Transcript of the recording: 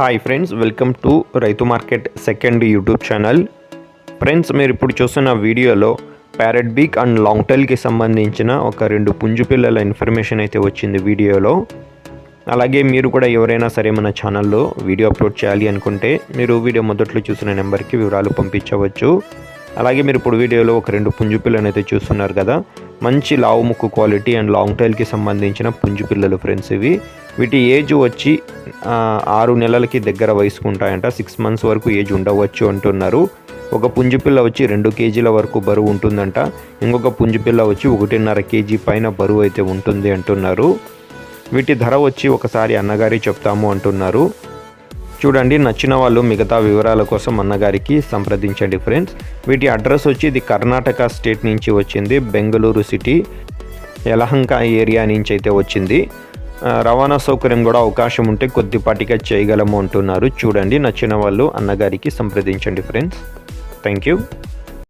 Hi friends, welcome to రైతు market second YouTube channel. Friends, మీరు ఇప్పుడు చూస్తున్న వీడియోలో ప్యారెట్ బీక్ అండ్ లాంగ్ టైల్కి సంబంధించిన ఒక 2 పుంజు పిల్లల ఇన్ఫర్మేషన్ అయితే వచ్చింది వీడియోలో. అలాగే మీరు కూడా ఎవరైనా సరే మన ఛానల్లో వీడియో అప్లోడ్ చేయాలి అనుకుంటే మీరు వీడియో మొదట్లో చూసిన నెంబర్కి వివరాలు పంపించవచ్చు. అలాగే మీరు ఇప్పుడు వీడియోలో ఒక 2 పుంజు పిల్లలను అయితే చూస్తున్నారు కదా. మంచి లావు ముక్కు క్వాలిటీ అండ్ లాంగ్ టైల్కి సంబంధించిన పుంజు పిల్లలు ఫ్రెండ్స్. వీటి ఏజ్ వచ్చి 6 నెలలకి దగ్గర వయసుకుంటాయంట. 6 months వరకు ఏజ్ ఉండవచ్చు అంటున్నారు. ఒక పుంజు పిల్ల వచ్చి 2 kg వరకు బరువు ఉంటుందంట. ఇంకొక పుంజు పిల్ల వచ్చి 1.5 kg పైన బరువు అయితే ఉంటుంది అంటున్నారు. వీటి ధర వచ్చి ఒకసారి అన్నగారి చెప్తాము అంటున్నారు. చూడండి, నచ్చిన వాళ్ళు మిగతా వివరాల కోసం అన్నగారికి సంప్రదించండి ఫ్రెండ్స్. వీటి అడ్రస్ వచ్చి ఇది కర్ణాటక స్టేట్ నుంచి వచ్చింది. బెంగళూరు సిటీ యలహంక ఏరియా నుంచి అయితే వచ్చింది. రవాణా సౌకర్యం కూడా అవకాశం ఉంటే కొద్దిపాటిగా చేయగలము అంటున్నారు. చూడండి, నచ్చిన వాళ్ళు అన్నగారికి సంప్రదించండి ఫ్రెండ్స్. Thank you.